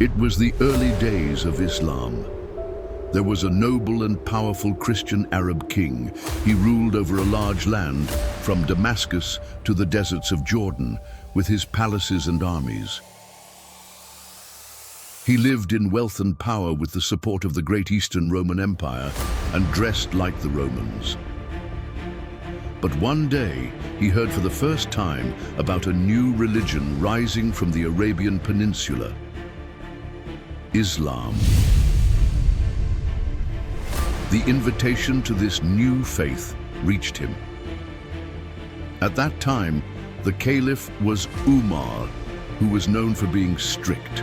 It was the early days of Islam. There was a noble and powerful Christian Arab king. He ruled over a large land, from Damascus to the deserts of Jordan, with his palaces and armies. He lived in wealth and power with the support of the great Eastern Roman Empire and dressed like the Romans. But one day, he heard for the first time about a new religion rising from the Arabian Peninsula: Islam. The invitation to this new faith reached him. At that time, the caliph was Umar, who was known for being strict.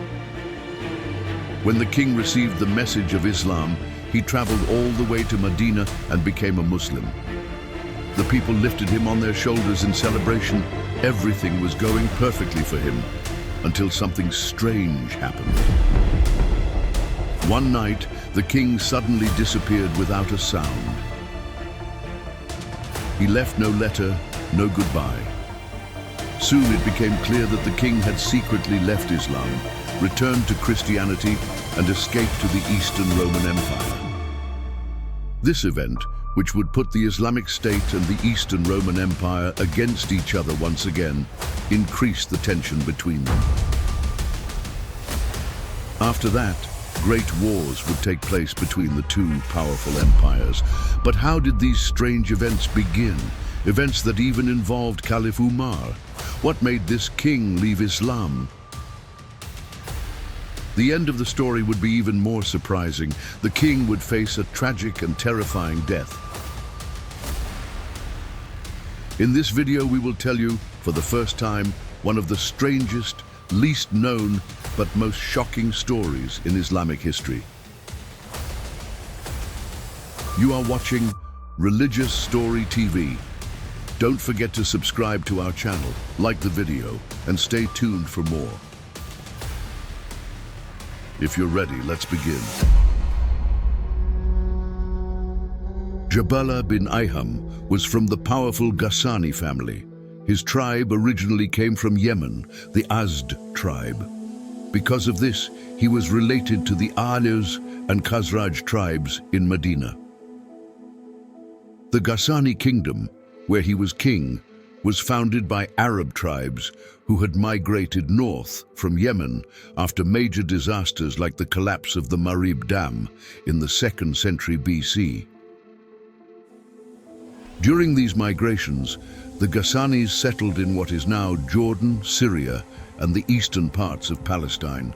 When the king received the message of Islam, he traveled all the way to Medina and became a Muslim. The people lifted him on their shoulders in celebration. Everything was going perfectly for him, until something strange happened. One night, the king suddenly disappeared without a sound. He left no letter, no goodbye. Soon it became clear that the king had secretly left Islam, returned to Christianity, and escaped to the Eastern Roman Empire. This event, which would put the Islamic State and the Eastern Roman Empire against each other once again, increased the tension between them. After that, great wars would take place between the two powerful empires. But how did these strange events begin? Events that even involved Khalifa Umar. What made this king leave Islam? The end of the story would be even more surprising. The king would face a tragic and terrifying death. In this video, we will tell you, for the first time, one of the strangest, least known, but most shocking stories in Islamic history. You are watching Religious Story TV. Don't forget to subscribe to our channel, like the video, and stay tuned for more. If you're ready, let's begin. Jabala bin Ayham was from the powerful Ghassani family. His tribe originally came from Yemen, the Azd tribe. Because of this, he was related to the Aws and Khazraj tribes in Medina. The Ghassani kingdom, where he was king, was founded by Arab tribes who had migrated north from Yemen after major disasters like the collapse of the Marib Dam in the 2nd century BC. During these migrations, the Ghassanis settled in what is now Jordan, Syria, and the eastern parts of Palestine.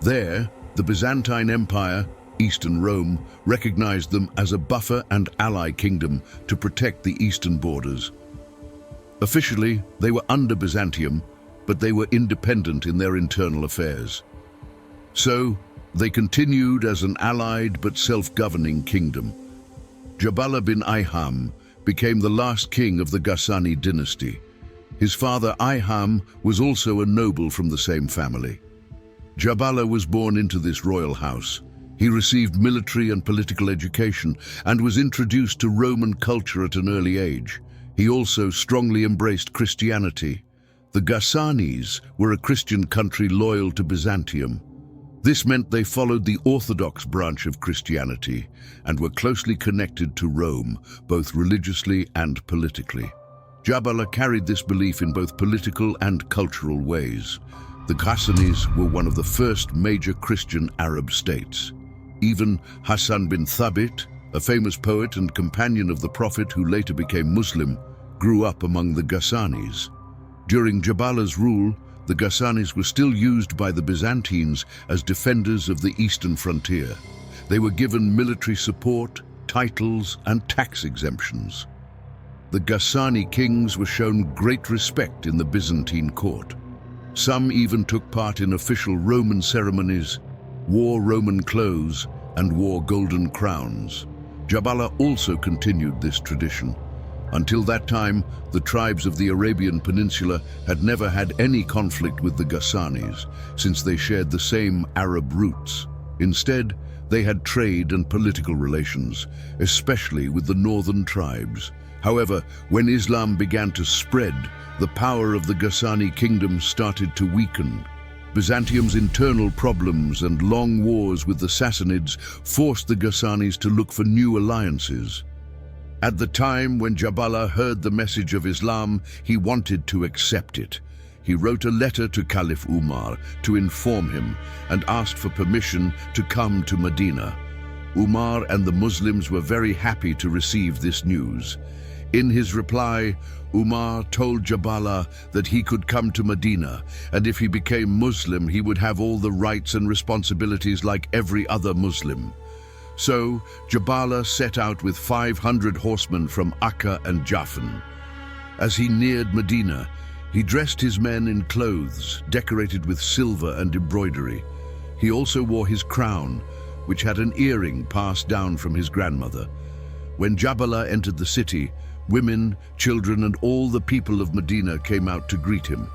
There, the Byzantine Empire, Eastern Rome, recognized them as a buffer and ally kingdom to protect the eastern borders. Officially, they were under Byzantium, but they were independent in their internal affairs. So, they continued as an allied but self-governing kingdom. Jabala bin Ayham became the last king of the Ghassani dynasty. His father Ayham was also a noble from the same family. Jabala was born into this royal house. He received military and political education and was introduced to Roman culture at an early age. He also strongly embraced Christianity. The Ghassanis were a Christian country loyal to Byzantium. This meant they followed the Orthodox branch of Christianity and were closely connected to Rome, both religiously and politically. Jabala carried this belief in both political and cultural ways. The Ghassanis were one of the first major Christian Arab states. Even Hassan bin Thabit, a famous poet and companion of the Prophet who later became Muslim, grew up among the Ghassanis. During Jabala's rule, the Ghassanis were still used by the Byzantines as defenders of the eastern frontier. They were given military support, titles, and tax exemptions. The Ghassani kings were shown great respect in the Byzantine court. Some even took part in official Roman ceremonies, wore Roman clothes, and wore golden crowns. Jabala also continued this tradition. Until that time, the tribes of the Arabian Peninsula had never had any conflict with the Ghassanis, since they shared the same Arab roots. Instead, they had trade and political relations, especially with the northern tribes. However, when Islam began to spread, the power of the Ghassani kingdom started to weaken. Byzantium's internal problems and long wars with the Sassanids forced the Ghassanis to look for new alliances. At the time when Jabala heard the message of Islam, he wanted to accept it. He wrote a letter to Khalifa Umar to inform him and asked for permission to come to Medina. Umar and the Muslims were very happy to receive this news. In his reply, Umar told Jabala that he could come to Medina, and if he became Muslim, he would have all the rights and responsibilities like every other Muslim. So, Jabala set out with 500 horsemen from Akka and Jafan. As he neared Medina, he dressed his men in clothes decorated with silver and embroidery. He also wore his crown, which had an earring passed down from his grandmother. When Jabala entered the city, women, children, and all the people of Medina came out to greet him.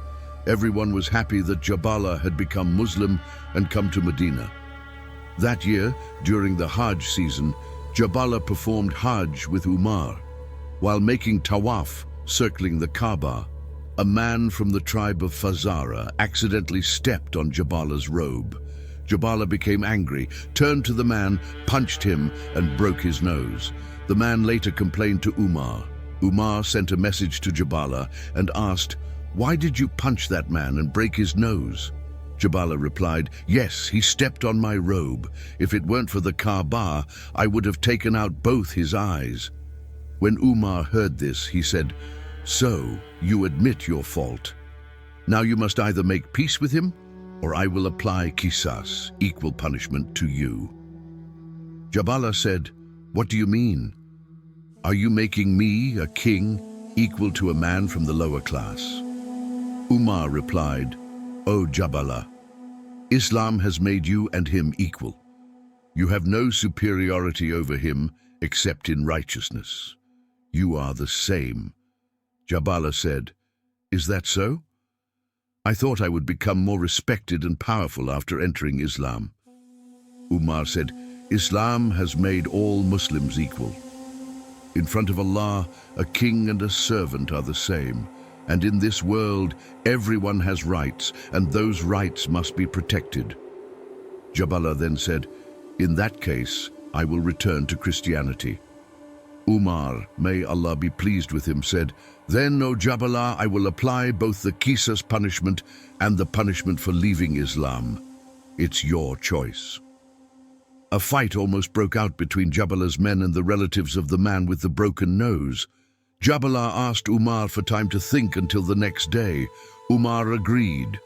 Everyone was happy that Jabala had become Muslim and come to Medina. That year, during the Hajj season, Jabala performed Hajj with Umar. While making tawaf, circling the Kaaba, a man from the tribe of Fazara accidentally stepped on Jabala's robe. Jabala became angry, turned to the man, punched him, and broke his nose. The man later complained to Umar. Umar sent a message to Jabala and asked, "Why did you punch that man and break his nose?" Jabala replied, "Yes, he stepped on my robe. If it weren't for the Kaaba, I would have taken out both his eyes." When Umar heard this, he said, "So, you admit your fault. Now you must either make peace with him, or I will apply qisas, equal punishment, to you." Jabala said, "What do you mean? Are you making me, a king, equal to a man from the lower class?" Umar replied, "O Jabala, Islam has made you and him equal. You have no superiority over him except in righteousness. You are the same." Jabala said, "Is that so? I thought I would become more respected and powerful after entering Islam." Umar said, "Islam has made all Muslims equal. In front of Allah, a king and a servant are the same. And in this world, everyone has rights, and those rights must be protected." Jabala then said, "In that case, I will return to Christianity." Umar, may Allah be pleased with him, said, "Then, O Jabala, I will apply both the qisas punishment and the punishment for leaving Islam. It's your choice." A fight almost broke out between Jabala's men and the relatives of the man with the broken nose. Jabala asked Umar for time to think until the next day. Umar agreed.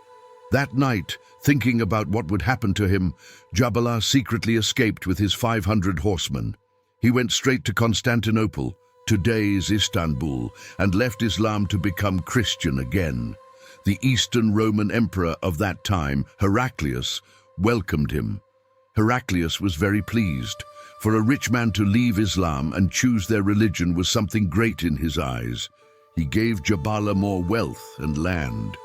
That night, thinking about what would happen to him, Jabala secretly escaped with his 500 horsemen. He went straight to Constantinople, today's Istanbul, and left Islam to become Christian again. The Eastern Roman emperor of that time, Heraclius, welcomed him. Heraclius was very pleased. For a rich man to leave Islam and choose their religion was something great in his eyes. He gave Jabala more wealth and land.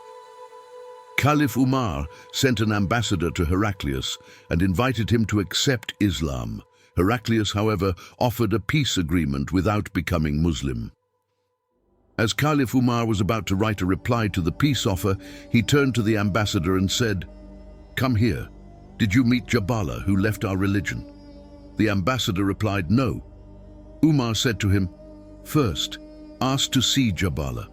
Khalifa Umar sent an ambassador to Heraclius and invited him to accept Islam. Heraclius, however, offered a peace agreement without becoming Muslim. As Khalifa Umar was about to write a reply to the peace offer, he turned to the ambassador and said, "Come here. Did you meet Jabala, who left our religion?" The ambassador replied, "No." Umar said to him, "First, ask to see Jabala.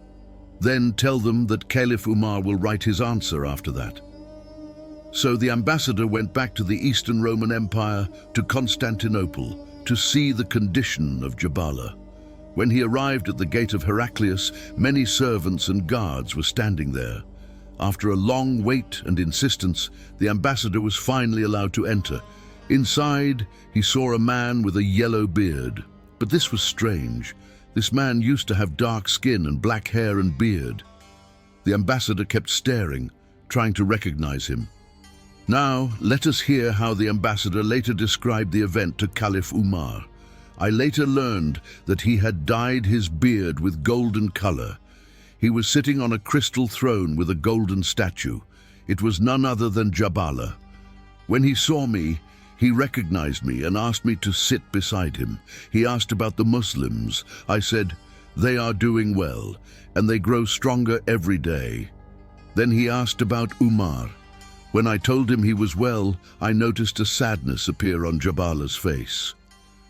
Then tell them that Caliph Umar will write his answer after that." So the ambassador went back to the Eastern Roman Empire, to Constantinople, to see the condition of Jabala. When he arrived at the gate of Heraclius, many servants and guards were standing there. After a long wait and insistence, the ambassador was finally allowed to enter. Inside, he saw a man with a yellow beard. But this was strange. This man used to have dark skin and black hair and beard. The ambassador kept staring, trying to recognize him. Now, let us hear how the ambassador later described the event to Caliph Umar. "I later learned that he had dyed his beard with golden color. He was sitting on a crystal throne with a golden statue. It was none other than Jabala. When he saw me, he recognized me and asked me to sit beside him. He asked about the Muslims. I said, 'They are doing well, and they grow stronger every day.' Then he asked about Umar. When I told him he was well, I noticed a sadness appear on Jabala's face.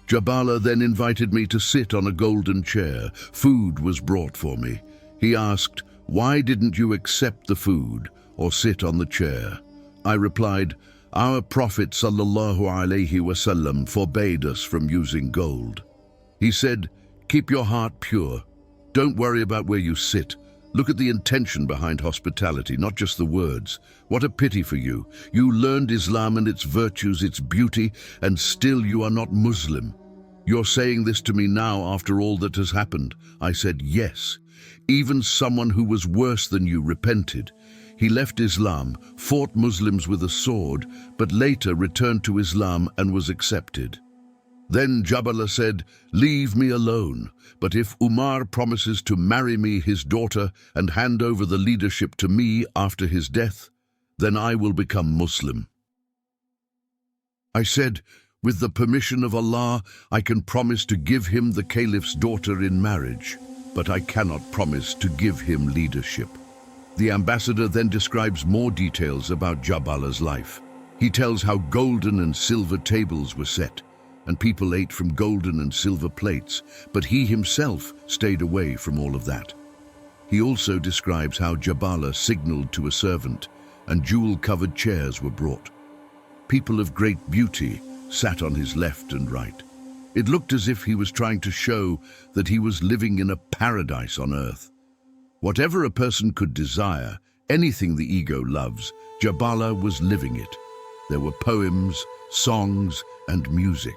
Jabala then invited me to sit on a golden chair. Food was brought for me. He asked, "Why didn't you accept the food or sit on the chair?" I replied, "Our Prophet ﷺ forbade us from using gold." He said, "Keep your heart pure. Don't worry about where you sit. Look at the intention behind hospitality, not just the words. What a pity for you. You learned Islam and its virtues, its beauty, and still you are not Muslim. You're saying this to me now after all that has happened." I said, "Yes. Even someone who was worse than you repented. He left Islam, fought Muslims with a sword, but later returned to Islam and was accepted." Then Jabala said, "Leave me alone, but if Umar promises to marry me his daughter and hand over the leadership to me after his death, then I will become Muslim." I said, "With the permission of Allah, I can promise to give him the caliph's daughter in marriage, but I cannot promise to give him leadership." The ambassador then describes more details about Jabala's life. He tells how golden and silver tables were set, and people ate from golden and silver plates, but he himself stayed away from all of that. He also describes how Jabala signaled to a servant, and jewel-covered chairs were brought. People of great beauty sat on his left and right. It looked as if he was trying to show that he was living in a paradise on earth. Whatever a person could desire, anything the ego loves, Jabala was living it. There were poems, songs, and music.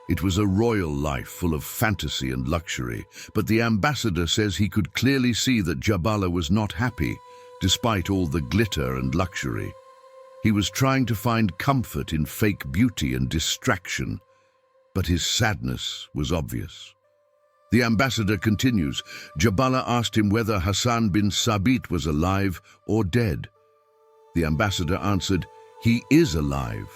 It was a royal life full of fantasy and luxury, but the ambassador says he could clearly see that Jabala was not happy, despite all the glitter and luxury. He was trying to find comfort in fake beauty and distraction, but his sadness was obvious. The ambassador continues, Jabala asked him whether Hassan bin Sabit was alive or dead. The ambassador answered, "He is alive."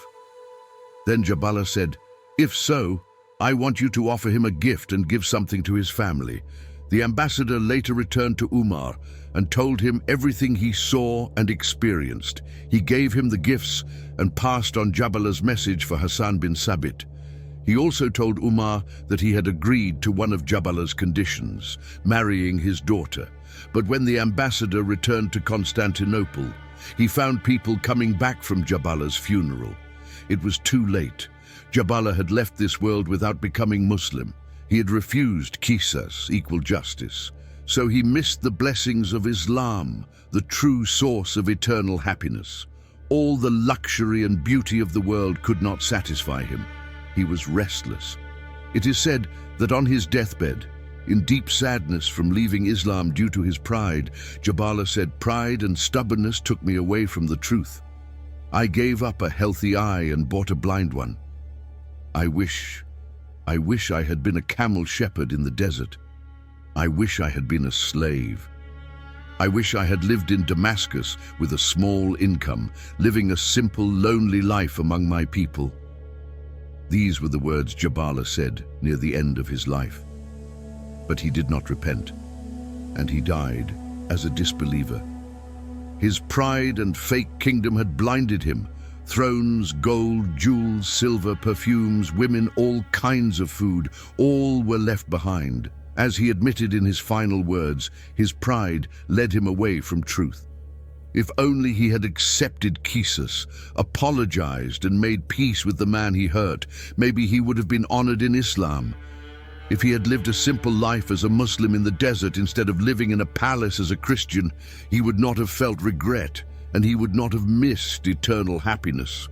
Then Jabala said, "If so, I want you to offer him a gift and give something to his family." The ambassador later returned to Umar and told him everything he saw and experienced. He gave him the gifts and passed on Jabala's message for Hassan bin Sabit. He also told Umar that he had agreed to one of Jabala's conditions, marrying his daughter. But when the ambassador returned to Constantinople, he found people coming back from Jabala's funeral. It was too late. Jabala had left this world without becoming Muslim. He had refused qisas, equal justice. So he missed the blessings of Islam, the true source of eternal happiness. All the luxury and beauty of the world could not satisfy him. He was restless. It is said that on his deathbed, in deep sadness from leaving Islam due to his pride, Jabala said, "Pride and stubbornness took me away from the truth. I gave up a healthy eye and bought a blind one. I wish I had been a camel shepherd in the desert. I wish I had been a slave. I wish I had lived in Damascus with a small income, living a simple, lonely life among my people." These were the words Jabala said near the end of his life. But he did not repent, and he died as a disbeliever. His pride and fake kingdom had blinded him. Thrones, gold, jewels, silver, perfumes, women, all kinds of food, all were left behind. As he admitted in his final words, his pride led him away from truth. If only he had accepted qisas, apologized and made peace with the man he hurt, maybe he would have been honored in Islam. If he had lived a simple life as a Muslim in the desert instead of living in a palace as a Christian, he would not have felt regret, and he would not have missed eternal happiness.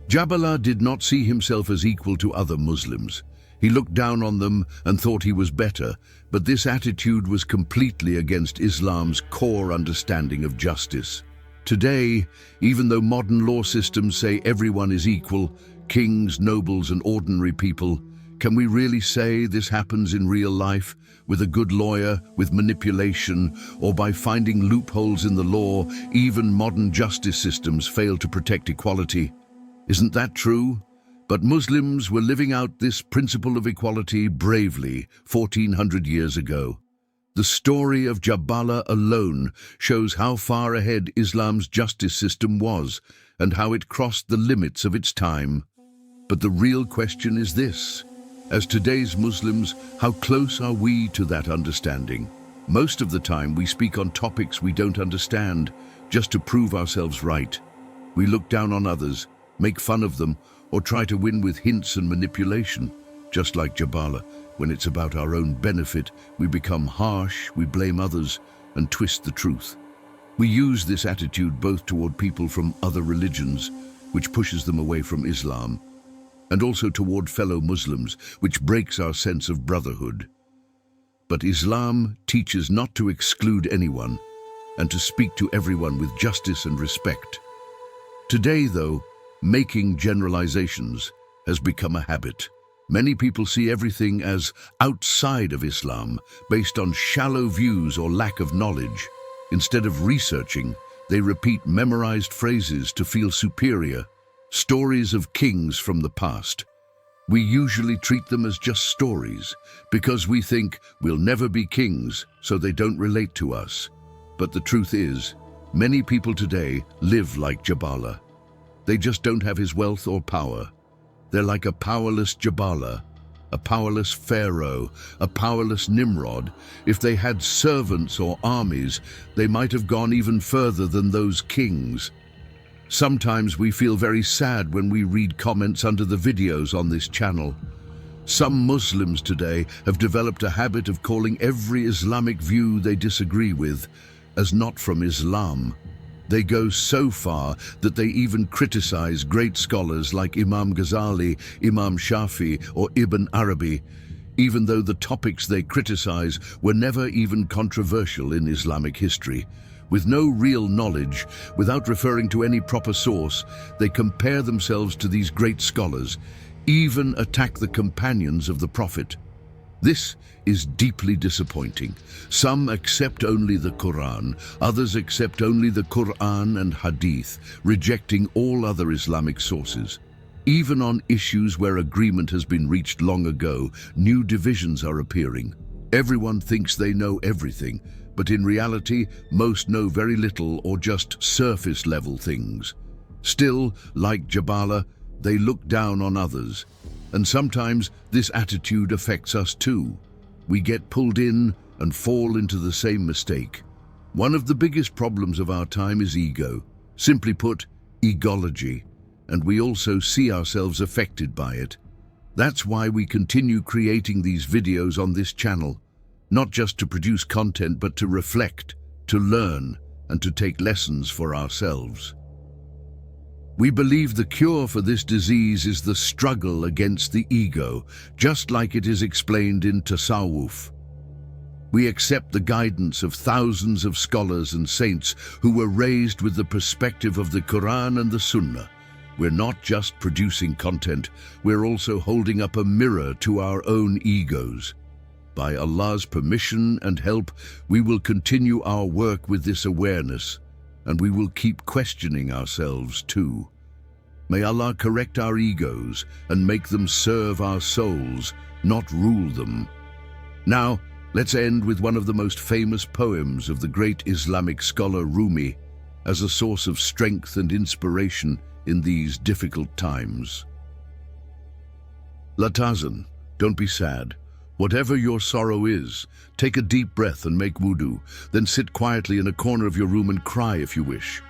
Jabala did not see himself as equal to other Muslims. He looked down on them and thought he was better, but this attitude was completely against Islam's core understanding of justice. Today, even though modern law systems say everyone is equal, kings, nobles, and ordinary people, can we really say this happens in real life, with a good lawyer, with manipulation, or by finding loopholes in the law? Even modern justice systems fail to protect equality. Isn't that true? But Muslims were living out this principle of equality bravely 1400 years ago. The story of Jabala alone shows how far ahead Islam's justice system was and how it crossed the limits of its time. But the real question is this: as today's Muslims, how close are we to that understanding? Most of the time we speak on topics we don't understand just to prove ourselves right. We look down on others, make fun of them, or try to win with hints and manipulation. Just like Jabala, when it's about our own benefit, we become harsh, we blame others, and twist the truth. We use this attitude both toward people from other religions, which pushes them away from Islam, and also toward fellow Muslims, which breaks our sense of brotherhood. But Islam teaches not to exclude anyone, and to speak to everyone with justice and respect. Today, though, making generalizations has become a habit. Many people see everything as outside of Islam, based on shallow views or lack of knowledge. Instead of researching, they repeat memorized phrases to feel superior, stories of kings from the past. We usually treat them as just stories, because we think we'll never be kings, so they don't relate to us. But the truth is, many people today live like Jabala. They just don't have his wealth or power. They're like a powerless Jabala, a powerless Pharaoh, a powerless Nimrod. If they had servants or armies, they might have gone even further than those kings. Sometimes we feel very sad when we read comments under the videos on this channel. Some Muslims today have developed a habit of calling every Islamic view they disagree with as not from Islam. They go so far that they even criticize great scholars like Imam Ghazali, Imam Shafi, or Ibn Arabi, even though the topics they criticize were never even controversial in Islamic history. With no real knowledge, without referring to any proper source, they compare themselves to these great scholars, even attack the companions of the Prophet. This is deeply disappointing. Some accept only the Qur'an, others accept only the Qur'an and hadith, rejecting all other Islamic sources. Even on issues where agreement has been reached long ago, new divisions are appearing. Everyone thinks they know everything, but in reality, most know very little or just surface-level things. Still, like Jabala, they look down on others. And sometimes this attitude affects us too. We get pulled in and fall into the same mistake. One of the biggest problems of our time is ego. Simply put, egology. And we also see ourselves affected by it. That's why we continue creating these videos on this channel. Not just to produce content, but to reflect, to learn, and to take lessons for ourselves. We believe the cure for this disease is the struggle against the ego, just like it is explained in Tasawwuf. We accept the guidance of thousands of scholars and saints who were raised with the perspective of the Qur'an and the Sunnah. We're not just producing content, we're also holding up a mirror to our own egos. By Allah's permission and help, we will continue our work with this awareness, and we will keep questioning ourselves too. May Allah correct our egos and make them serve our souls, not rule them. Now, let's end with one of the most famous poems of the great Islamic scholar Rumi as a source of strength and inspiration in these difficult times. La tahzan, don't be sad. Whatever your sorrow is, take a deep breath and make wudu, then sit quietly in a corner of your room and cry if you wish.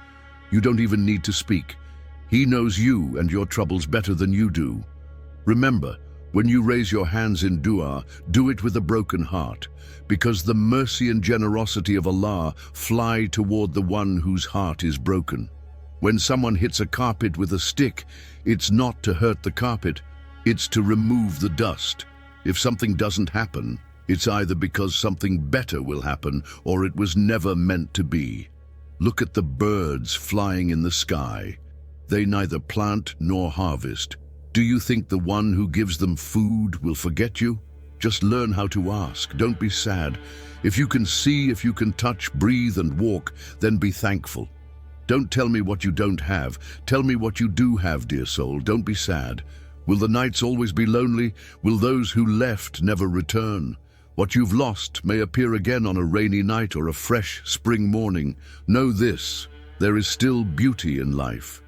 You don't even need to speak. He knows you and your troubles better than you do. Remember, when you raise your hands in dua, do it with a broken heart, because the mercy and generosity of Allah fly toward the one whose heart is broken. When someone hits a carpet with a stick, it's not to hurt the carpet, it's to remove the dust. If something doesn't happen, it's either because something better will happen or it was never meant to be. Look at the birds flying in the sky. They neither plant nor harvest. Do you think the one who gives them food will forget you? Just learn how to ask. Don't be sad. If you can see, if you can touch, breathe and walk, then be thankful. Don't tell me what you don't have. Tell me what you do have, dear soul. Don't be sad. Will the nights always be lonely? Will those who left never return? What you've lost may appear again on a rainy night or a fresh spring morning. Know this, there is still beauty in life.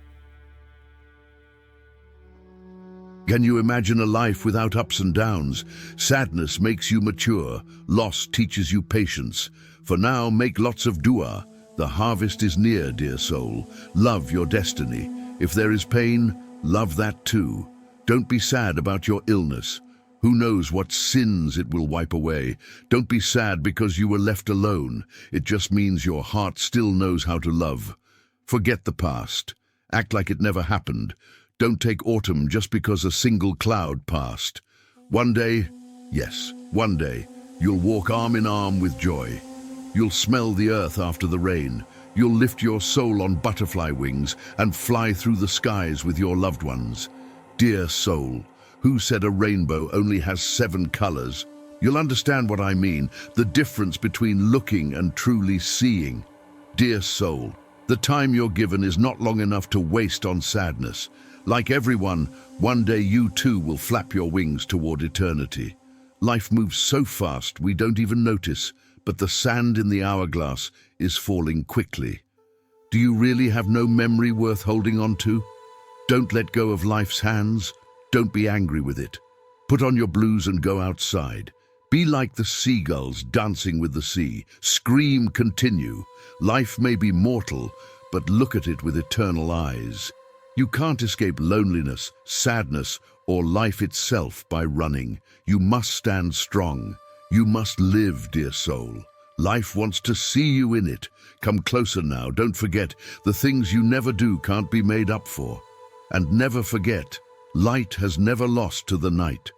Can you imagine a life without ups and downs? Sadness makes you mature, loss teaches you patience. For now, make lots of dua. The harvest is near, dear soul. Love your destiny. If there is pain, love that too. Don't be sad about your illness. Who knows what sins it will wipe away? Don't be sad because you were left alone. It just means your heart still knows how to love. Forget the past. Act like it never happened. Don't take autumn just because a single cloud passed. One day, yes, one day, you'll walk arm in arm with joy. You'll smell the earth after the rain. You'll lift your soul on butterfly wings and fly through the skies with your loved ones. Dear soul, who said a rainbow only has 7 colors? You'll understand what I mean, the difference between looking and truly seeing. Dear soul, the time you're given is not long enough to waste on sadness. Like everyone, one day you too will flap your wings toward eternity. Life moves so fast we don't even notice, but the sand in the hourglass is falling quickly. Do you really have no memory worth holding on to? Don't let go of life's hands. Don't be angry with it. Put on your blues and go outside. Be like the seagulls dancing with the sea. Scream, continue. Life may be mortal, but look at it with eternal eyes. You can't escape loneliness, sadness, or life itself by running. You must stand strong. You must live, dear soul. Life wants to see you in it. Come closer now. Don't forget, the things you never do can't be made up for. And never forget, light has never lost to the night.